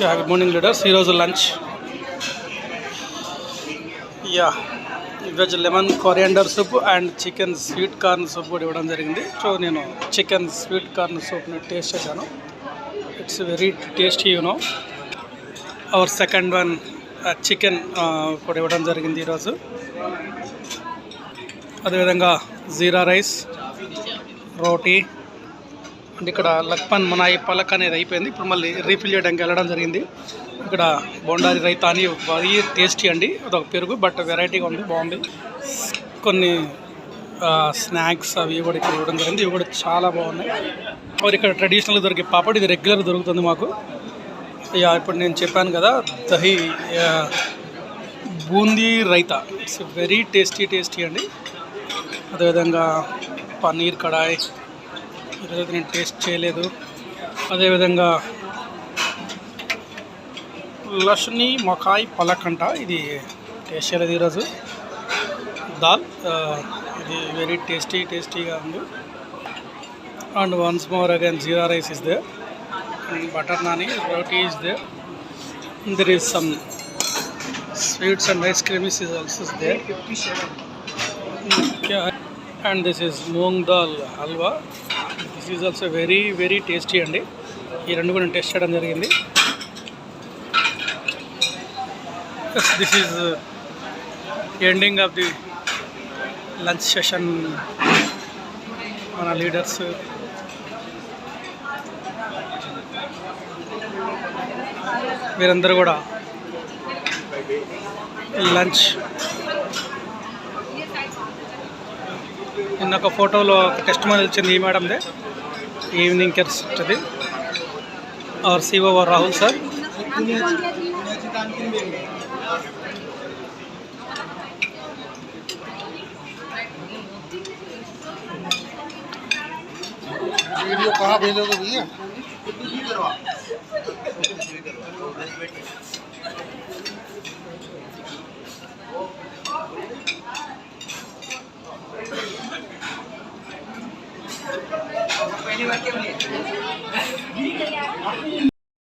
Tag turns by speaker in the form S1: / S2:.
S1: Good morning leaders. ఈరోజు lunch veg lemon coriander soup and chicken sweet corn soup కూడా ఇవ్వడం జరిగింది. సో నేను చికెన్ స్వీట్ కార్న్ సూప్ని టేస్ట్ చేశాను. It's very tasty our second one chicken కూడా ఇవ్వడం జరిగింది ఈరోజు. అదేవిధంగా జీరా రైస్, రోటీ అండ్ ఇక్కడ లక్పన్ మనాయి పలక్ అనేది అయిపోయింది. ఇప్పుడు మళ్ళీ రీఫిల్ చేయడానికి వెళ్ళడం జరిగింది. ఇక్కడ బొండారి రైతా అని వెరీ టేస్టీ అండి. అదొక పెరుగు బట్ వెరైటీగా ఉంది, బాగుంది. కొన్ని స్నాక్స్ అవి కూడా ఇక్కడ ఇవ్వడం జరిగింది. ఇవి కూడా చాలా బాగున్నాయి. మరి ఇక్కడ ట్రెడిషనల్ దొరికే పాపడ్ ఇది రెగ్యులర్ దొరుకుతుంది మాకు. ఇప్పుడు నేను చెప్పాను కదా dahi boondi raita, it's very tasty అండి. అదేవిధంగా పన్నీర్ కడాయ్ ఈరోజు నేను టేస్ట్ చేయలేదు. అదేవిధంగా లష్ని మకాయ్ పలక్ అంట, ఇది టేస్ట్ చేయలేదు ఈరోజు. దాల్, ఇది వెరీ టేస్టీగా ఉంది. And once more again jeera rice is there and butter naan, roti is there. There is some sweets and ice cream is also there. And this is moong dal halwa. This is also very tasty అండి. ఈ రెండు కూడా taste చేయడం జరిగింది. This is ending of the lunch session. మన leaders వీరందరూ కూడా lunch. నిన్న ఒక ఫోటోలో టెస్ట్ మనీ వచ్చింది ఈ మేడందే, ఈవినింగ్ కేర్స్ ఉంటుంది. Our CO Rahul sir.
S2: Video कहाँ भेजोगे भैया? पहली बार क्या